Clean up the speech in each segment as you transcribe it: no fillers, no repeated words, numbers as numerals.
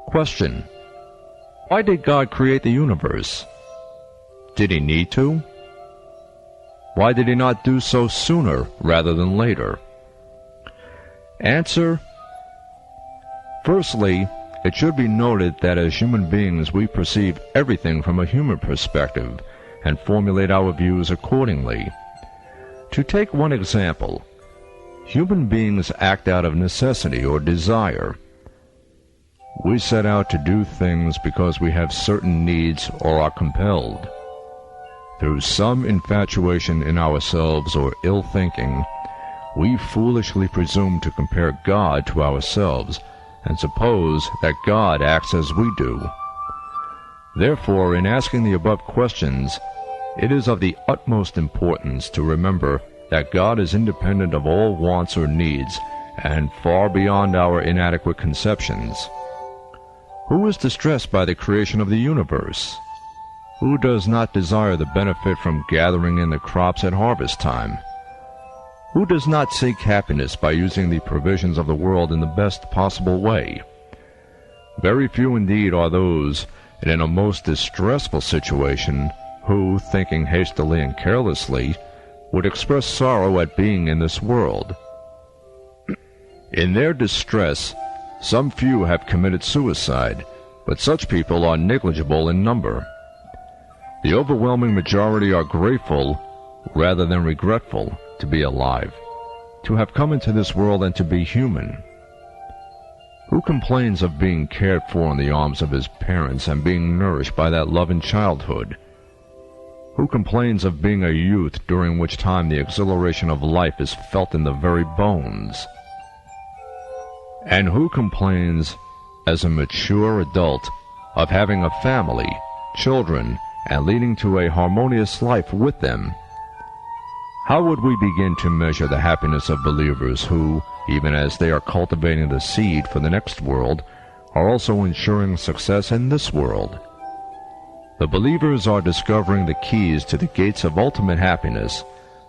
Question: why did God create the universe? Did He need to? Why did He not do so sooner rather than later? Answer: firstly, it should be noted that as human beings we perceive everything from a human perspective and formulate our views accordingly. To take one example, human beings act out of necessity or desire. We set out to do things because we have certain needs or are compelled. Through some infatuation in ourselves or ill thinking, we foolishly presume to compare God to ourselves and suppose that God acts as we do. Therefore, in asking the above questions, it is of the utmost importance to remember that God is independent of all wants or needs and far beyond our inadequate conceptions. Who is distressed by the creation of the universe? Who does not desire the benefit from gathering in the crops at harvest time? Who does not seek happiness by using the provisions of the world in the best possible way? Very few indeed are those in a most distressful situation who, thinking hastily and carelessly, would express sorrow at being in this world. In their distress, some few have committed suicide, but such people are negligible in number. The overwhelming majority are grateful rather than regretful to be alive, to have come into this world and to be human. Who complains of being cared for in the arms of his parents and being nourished by that love in childhood? Who complains of being a youth during which time the exhilaration of life is felt in the very bones? And who complains, as a mature adult, of having a family, children, and leading to a harmonious life with them? How would we begin to measure the happiness of believers who, even as they are cultivating the seed for the next world, are also ensuring success in this world? The believers are discovering the keys to the gates of ultimate happiness,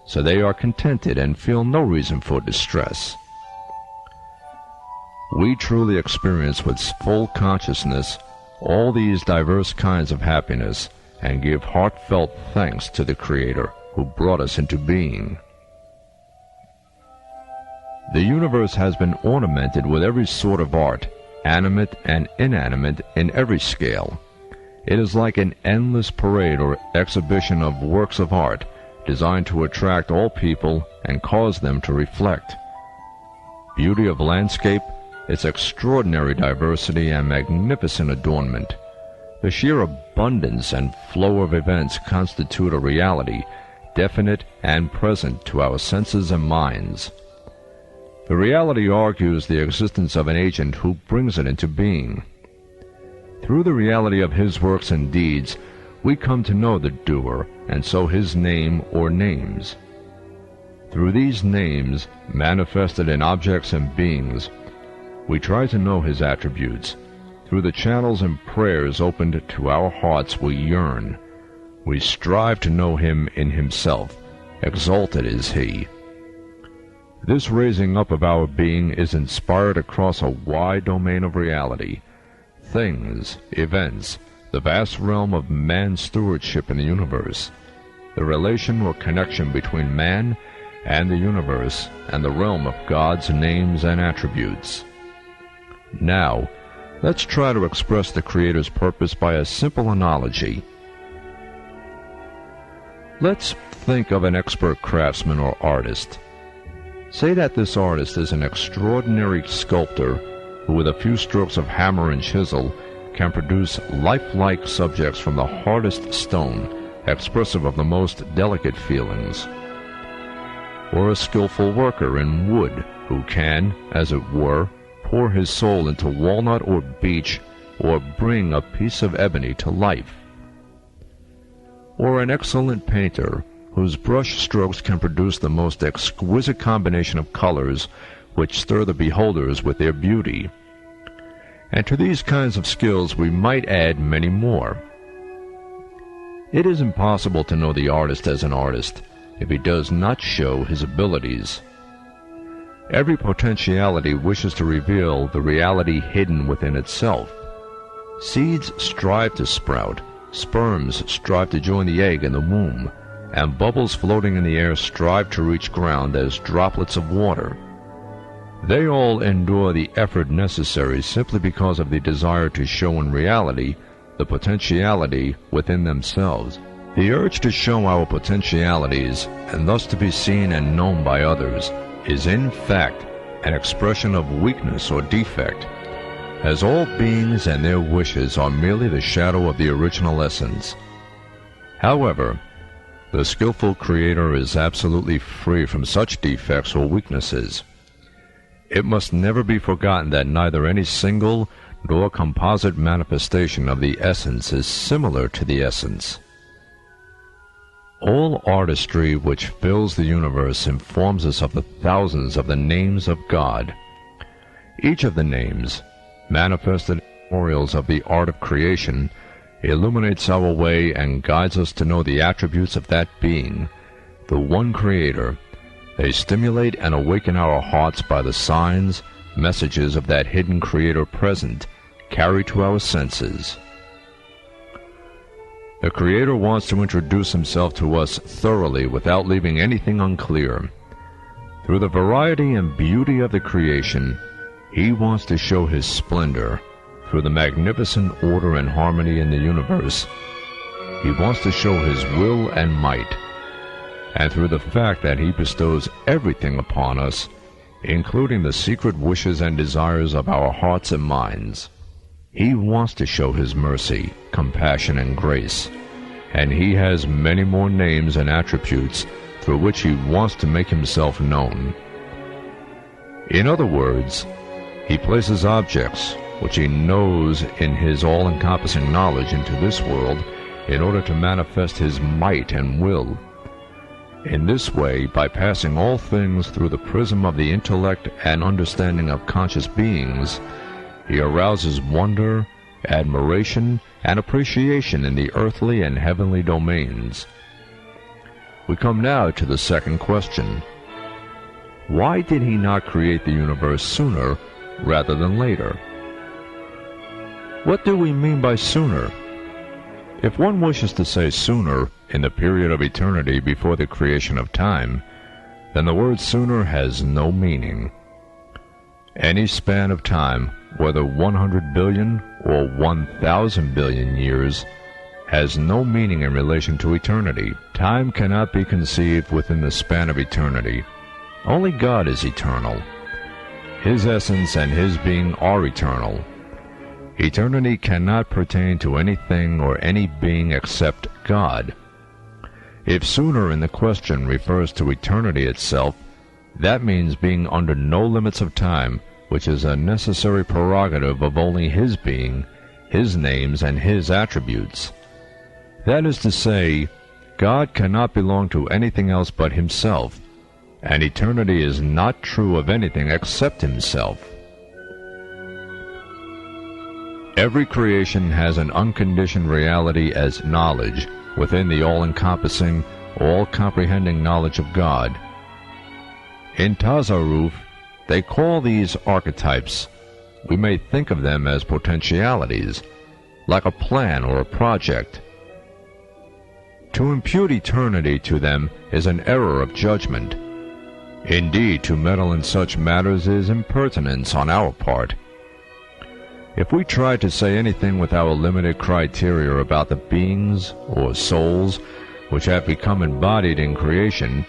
so they are contented and feel no reason for distress. We truly experience with full consciousness all these diverse kinds of happiness and give heartfelt thanks to the Creator who brought us into being. The universe has been ornamented with every sort of art, animate and inanimate, in every scale. It is like an endless parade or exhibition of works of art designed to attract all people and cause them to reflect. Beauty of landscape, its extraordinary diversity and magnificent adornment, the sheer abundance and flow of events constitute a reality definite and present to our senses and minds. The reality argues the existence of an agent who brings it into being. Through the reality of his works and deeds, we come to know the doer, and so his name or names. Through these names, manifested in objects and beings, we try to know his attributes. Through the channels and prayers opened to our hearts we yearn. We strive to know him in himself. Exalted is he. This raising up of our being is inspired across a wide domain of reality. Things, events, the vast realm of man's stewardship in the universe, the relation or connection between man and the universe, and the realm of God's names and attributes. Now, let's try to express the Creator's purpose by a simple analogy. Let's think of an expert craftsman or artist. Say that this artist is an extraordinary sculptor who, with a few strokes of hammer and chisel, can produce lifelike subjects from the hardest stone, expressive of the most delicate feelings. Or a skillful worker in wood who can, as it were, pour his soul into walnut or beech, or bring a piece of ebony to life. Or an excellent painter whose brush strokes can produce the most exquisite combination of colors which stir the beholders with their beauty. And to these kinds of skills we might add many more. It is impossible to know the artist as an artist if he does not show his abilities. Every potentiality wishes to reveal the reality hidden within itself. Seeds strive to sprout, sperms strive to join the egg in the womb, and bubbles floating in the air strive to reach ground as droplets of water. They all endure the effort necessary simply because of the desire to show in reality the potentiality within themselves. The urge to show our potentialities, and thus to be seen and known by others, is in fact an expression of weakness or defect, as all beings and their wishes are merely the shadow of the original essence. However, the skillful Creator is absolutely free from such defects or weaknesses. It must never be forgotten that neither any single nor composite manifestation of the essence is similar to the essence. All artistry which fills the universe informs us of the thousands of the names of God. Each of the names, manifested memorials of the art of creation, illuminates our way and guides us to know the attributes of that being, the one Creator. They stimulate and awaken our hearts by the signs, messages of that hidden Creator present, carried to our senses. The Creator wants to introduce Himself to us thoroughly without leaving anything unclear. Through the variety and beauty of the creation, He wants to show His splendor. Through the magnificent order and harmony in the universe, He wants to show His will and might. And through the fact that He bestows everything upon us, including the secret wishes and desires of our hearts and minds, He wants to show His mercy, compassion, and grace. And He has many more names and attributes through which He wants to make Himself known. In other words, He places objects which He knows in His all-encompassing knowledge into this world in order to manifest His might and will. In this way, by passing all things through the prism of the intellect and understanding of conscious beings, He arouses wonder, admiration, and appreciation in the earthly and heavenly domains. We come now to the second question. Why did He not create the universe sooner rather than later? What do we mean by sooner? If one wishes to say sooner in the period of eternity before the creation of time, then the word sooner has no meaning. Any span of time, whether 100 billion or 1,000 billion years, has no meaning in relation to eternity. Time cannot be conceived within the span of eternity. Only God is eternal. His essence and His being are eternal. Eternity cannot pertain to anything or any being except God. If sooner in the question refers to eternity itself, that means being under no limits of time, which is a necessary prerogative of only His being, His names, and His attributes. That is to say, God cannot belong to anything else but Himself, and eternity is not true of anything except Himself. Every creation has an unconditioned reality as knowledge within the all-encompassing, all-comprehending knowledge of God. In Tasawwuf, they call these archetypes. We may think of them as potentialities, like a plan or a project. To impute eternity to them is an error of judgment. Indeed, to meddle in such matters is impertinence on our part. If we try to say anything with our limited criteria about the beings or souls which have become embodied in creation,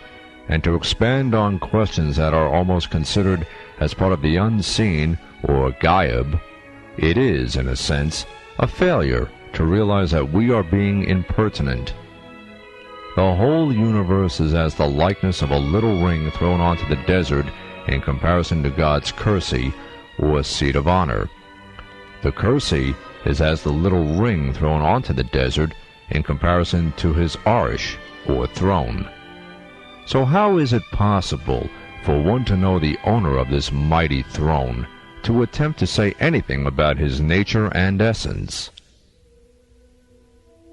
and to expand on questions that are almost considered as part of the unseen or ghaib, it is, in a sense, a failure to realize that we are being impertinent. The whole universe is as the likeness of a little ring thrown onto the desert in comparison to God's kursi, or seat of honor. The kursi is as the little ring thrown onto the desert in comparison to His arsh, or throne. So how is it possible for one to know the owner of this mighty throne, to attempt to say anything about His nature and essence?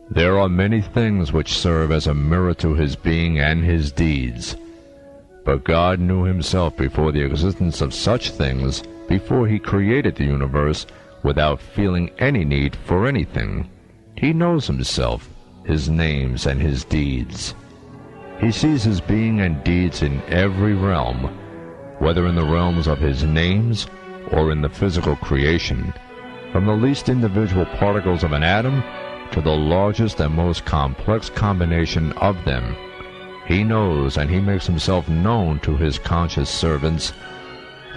There are many things which serve as a mirror to His being and His deeds. But God knew Himself before the existence of such things, before He created the universe, without feeling any need for anything. He knows himself, his names, and his deeds. He sees his being and deeds in every realm, whether in the realms of his names or in the physical creation, from the least individual particles of an atom to the largest and most complex combination of them. He knows, and he makes himself known to his conscious servants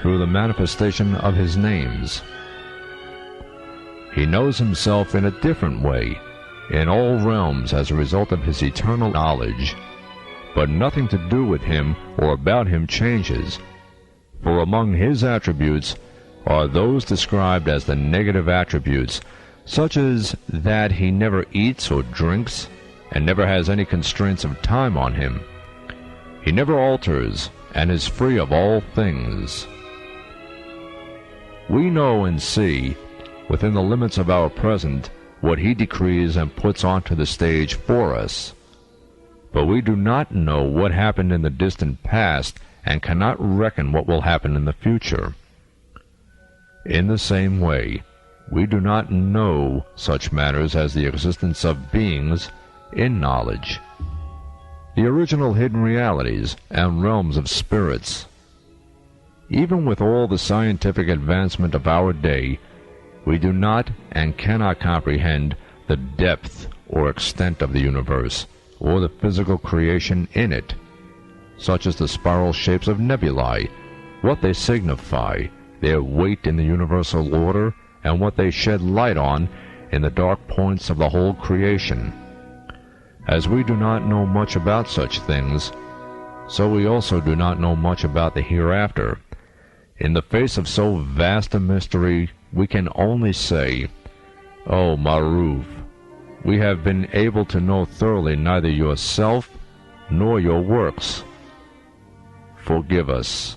through the manifestation of his names. He knows himself in a different way, in all realms as a result of his eternal knowledge, but nothing to do with him or about him changes, for among his attributes are those described as the negative attributes, such as that he never eats or drinks, and never has any constraints of time on him. He never alters, and is free of all things. We know and see, within the limits of our present, what he decrees and puts onto the stage for us. But we do not know what happened in the distant past, and cannot reckon what will happen in the future. In the same way, we do not know such matters as the existence of beings in knowledge, the original hidden realities and realms of spirits. Even with all the scientific advancement of our day, we do not and cannot comprehend the depth or extent of the universe, or the physical creation in it, such as the spiral shapes of nebulae, what they signify, their weight in the universal order, and what they shed light on in the dark points of the whole creation. As we do not know much about such things, so we also do not know much about the hereafter. In the face of so vast a mystery, we can only say, "O Maruv, we have been able to know thoroughly neither yourself nor your works. Forgive us."